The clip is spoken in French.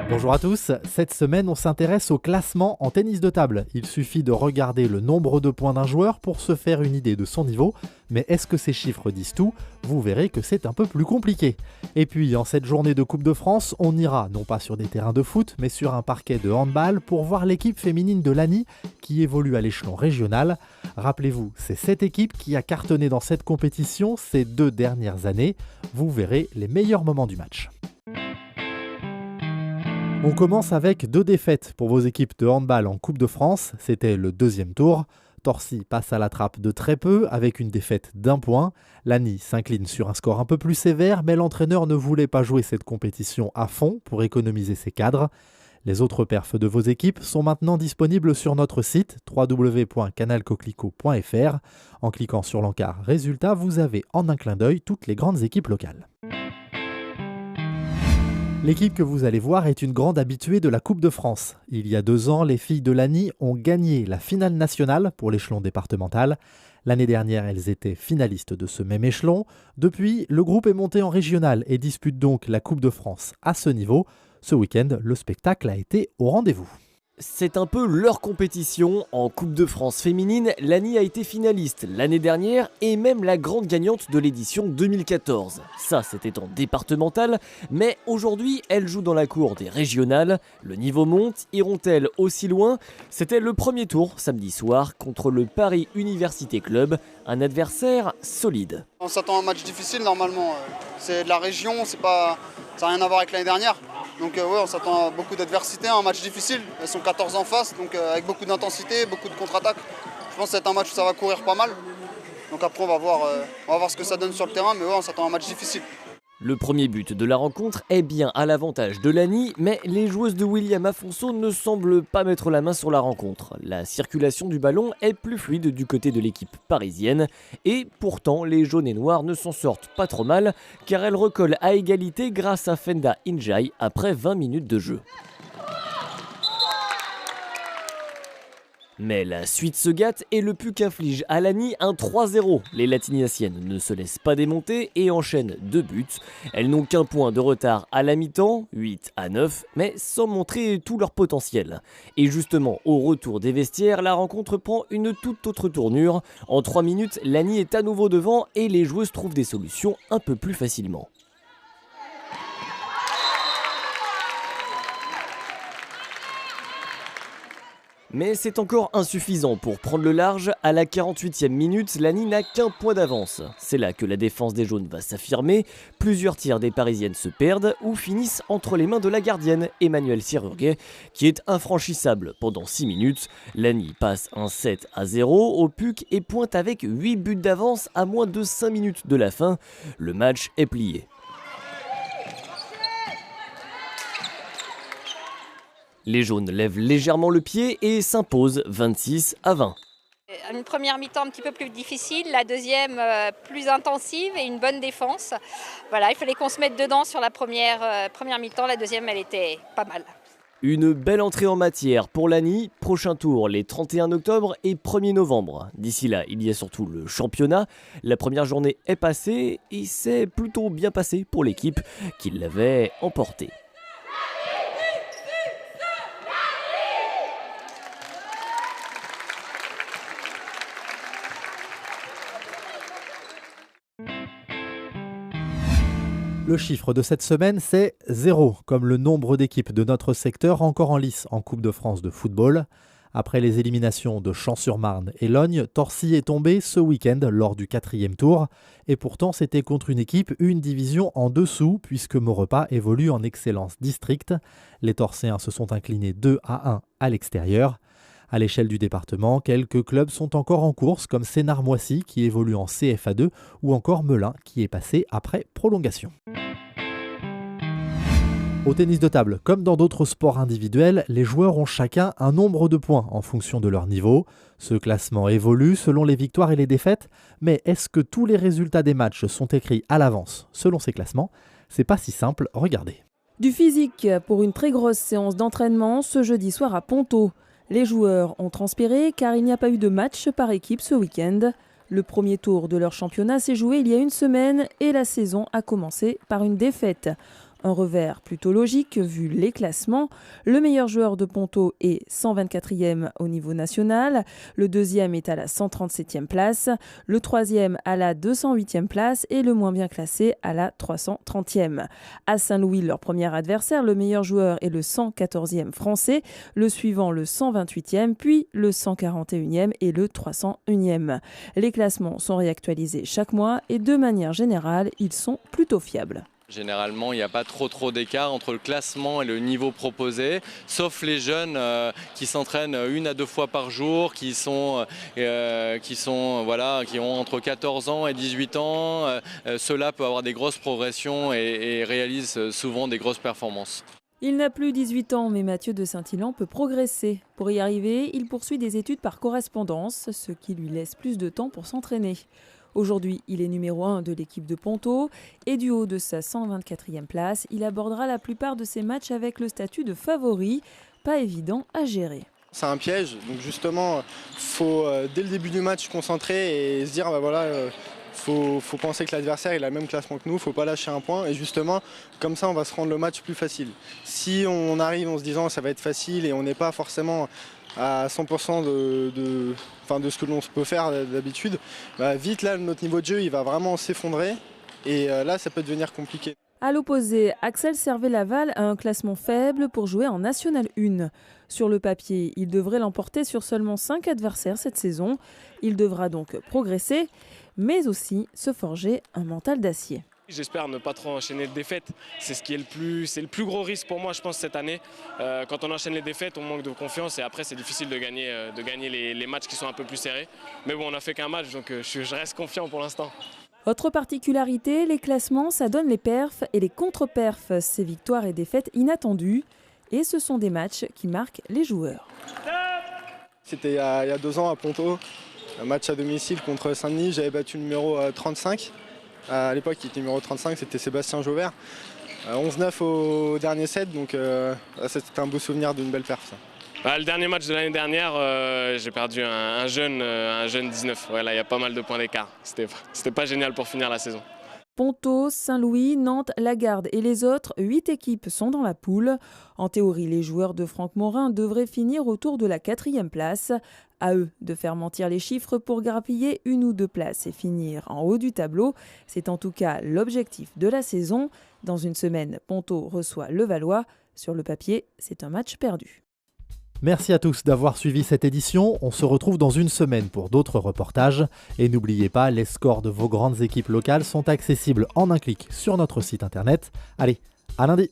Bonjour à tous, cette semaine on s'intéresse au classement en tennis de table. Il suffit de regarder le nombre de points d'un joueur pour se faire une idée de son niveau, mais est-ce que ces chiffres disent tout ? Vous verrez que c'est un peu plus compliqué. Et puis en cette journée de Coupe de France, on ira non pas sur des terrains de foot, mais sur un parquet de handball pour voir l'équipe féminine de l'ANI qui évolue à l'échelon régional. Rappelez-vous, c'est cette équipe qui a cartonné dans cette compétition ces 2 dernières années. Vous verrez les meilleurs moments du match. On commence avec 2 défaites pour vos équipes de handball en Coupe de France. C'était le 2e tour. Torcy passe à la trappe de très peu avec une défaite d'1 point. L'ANI s'incline sur un score un peu plus sévère, mais l'entraîneur ne voulait pas jouer cette compétition à fond pour économiser ses cadres. Les autres perfs de vos équipes sont maintenant disponibles sur notre site www.canalcoquelicot.fr. En cliquant sur l'encart Résultats, vous avez en un clin d'œil toutes les grandes équipes locales. L'équipe que vous allez voir est une grande habituée de la Coupe de France. Il y a 2 ans, les filles de l'ANI ont gagné la finale nationale pour l'échelon départemental. L'année dernière, elles étaient finalistes de ce même échelon. Depuis, le groupe est monté en régional et dispute donc la Coupe de France à ce niveau. Ce week-end, le spectacle a été au rendez-vous. C'est un peu leur compétition. En Coupe de France féminine, l'ANI a été finaliste l'année dernière et même la grande gagnante de l'édition 2014. Ça, c'était en départemental, mais aujourd'hui, elle joue dans la cour des régionales. Le niveau monte, iront-elles aussi loin ? C'était le premier tour samedi soir contre le Paris Université Club, un adversaire solide. On s'attend à un match difficile normalement. C'est de la région, ça n'a rien à voir avec l'année dernière. Donc on s'attend à beaucoup d'adversité, un match difficile. Elles sont 14 en face, donc avec beaucoup d'intensité, beaucoup de contre-attaques. Je pense que c'est un match où ça va courir pas mal. Donc après on va voir ce que ça donne sur le terrain, mais on s'attend à un match difficile. Le premier but de la rencontre est bien à l'avantage de l'ANI, mais les joueuses de William Afonso ne semblent pas mettre la main sur la rencontre. La circulation du ballon est plus fluide du côté de l'équipe parisienne, et pourtant les jaunes et noirs ne s'en sortent pas trop mal, car elles recollent à égalité grâce à Fenda Injai après 20 minutes de jeu. Mais la suite se gâte et le PUC inflige à l'ANI un 3-0. Les latiniaciennes ne se laissent pas démonter et enchaînent 2 buts. Elles n'ont qu'1 point de retard à la mi-temps, 8-9, mais sans montrer tout leur potentiel. Et justement, au retour des vestiaires, la rencontre prend une toute autre tournure. En 3 minutes, l'ANI est à nouveau devant et les joueuses trouvent des solutions un peu plus facilement. Mais c'est encore insuffisant pour prendre le large. À la 48e minute, l'ANI n'a qu'1 point d'avance. C'est là que la défense des jaunes va s'affirmer. Plusieurs tirs des parisiennes se perdent ou finissent entre les mains de la gardienne, Emmanuelle Sirurguet, qui est infranchissable pendant 6 minutes. L'ANI passe un 7-0 au PUC et pointe avec 8 buts d'avance à moins de 5 minutes de la fin. Le match est plié. Les jaunes lèvent légèrement le pied et s'imposent 26-20. Une première mi-temps un petit peu plus difficile, la deuxième plus intensive et une bonne défense. Voilà, il fallait qu'on se mette dedans sur la première mi-temps, la deuxième elle était pas mal. Une belle entrée en matière pour l'ANI, prochain tour les 31 octobre et 1er novembre. D'ici là, il y a surtout le championnat. La première journée est passée et c'est plutôt bien passé pour l'équipe qui l'avait emporté. Le chiffre de cette semaine, c'est 0, comme le nombre d'équipes de notre secteur encore en lice en Coupe de France de football. Après les éliminations de Champs-sur-Marne et Logne, Torcy est tombé ce week-end lors du 4e tour. Et pourtant, c'était contre une équipe une division en dessous, puisque Maurepas évolue en Excellence District. Les Torcéens se sont inclinés 2-1 à l'extérieur. À l'échelle du département, quelques clubs sont encore en course, comme Sénart-Moissy qui évolue en CFA2 ou encore Melun qui est passé après prolongation. Au tennis de table, comme dans d'autres sports individuels, les joueurs ont chacun un nombre de points en fonction de leur niveau. Ce classement évolue selon les victoires et les défaites, mais est-ce que tous les résultats des matchs sont écrits à l'avance selon ces classements ? C'est pas si simple, regardez. Du physique pour une très grosse séance d'entraînement ce jeudi soir à Ponto. Les joueurs ont transpiré car il n'y a pas eu de match par équipe ce week-end. Le premier tour de leur championnat s'est joué il y a une semaine et la saison a commencé par une défaite. Un revers plutôt logique vu les classements. Le meilleur joueur de Ponto est 124e au niveau national. Le deuxième est à la 137e place. Le troisième à la 208e place et le moins bien classé à la 330e. À Saint-Louis, leur premier adversaire, le meilleur joueur est le 114e français. Le suivant, le 128e, puis le 141e et le 301e. Les classements sont réactualisés chaque mois et de manière générale, ils sont plutôt fiables. Généralement, il n'y a pas trop d'écart entre le classement et le niveau proposé, sauf les jeunes qui s'entraînent 1 à 2 fois par jour, qui ont entre 14 ans et 18 ans. Ceux-là peuvent avoir des grosses progressions et réalisent souvent des grosses performances. Il n'a plus 18 ans, mais Mathieu de Saint-Ilan peut progresser. Pour y arriver, il poursuit des études par correspondance, ce qui lui laisse plus de temps pour s'entraîner. Aujourd'hui, il est numéro 1 de l'équipe de Ponto et du haut de sa 124e place, il abordera la plupart de ses matchs avec le statut de favori, pas évident à gérer. C'est un piège, donc justement, il faut dès le début du match se concentrer et se dire faut penser que l'adversaire il a le même classement que nous, il ne faut pas lâcher un point et justement comme ça on va se rendre le match plus facile. Si on arrive en se disant ça va être facile et on n'est pas forcément à 100% de ce que l'on peut faire d'habitude, vite là notre niveau de jeu il va vraiment s'effondrer et là ça peut devenir compliqué. À l'opposé, Axel Servet-Laval a un classement faible pour jouer en National 1. Sur le papier, il devrait l'emporter sur seulement 5 adversaires cette saison. Il devra donc progresser, mais aussi se forger un mental d'acier. J'espère ne pas trop enchaîner de défaites. C'est le plus gros risque pour moi, je pense, cette année. Quand on enchaîne les défaites, on manque de confiance et après c'est difficile de gagner les matchs qui sont un peu plus serrés. Mais bon, on n'a fait qu'un match, donc je reste confiant pour l'instant. Autre particularité, les classements, ça donne les perfs et les contre-perfs, ces victoires et défaites inattendues. Et ce sont des matchs qui marquent les joueurs. C'était il y a 2 ans à Ponto, un match à domicile contre Saint-Denis, j'avais battu le numéro 35. À l'époque, il était numéro 35, c'était Sébastien Jauvert. 11-9 au dernier set, donc c'était un beau souvenir d'une belle perf. Ça. Le dernier match de l'année dernière, j'ai perdu un jeune 19. Voilà, il y a pas mal de points d'écart. C'était pas génial pour finir la saison. Ponto, Saint-Louis, Nantes, Lagarde et les autres, 8 équipes sont dans la poule. En théorie, les joueurs de Franck Morin devraient finir autour de la 4e place. À eux de faire mentir les chiffres pour grappiller 1 ou 2 places et finir en haut du tableau. C'est en tout cas l'objectif de la saison. Dans une semaine, Ponto reçoit Levallois. Sur le papier, c'est un match perdu. Merci à tous d'avoir suivi cette édition. On se retrouve dans une semaine pour d'autres reportages. Et n'oubliez pas, les scores de vos grandes équipes locales sont accessibles en un clic sur notre site internet. Allez, à lundi!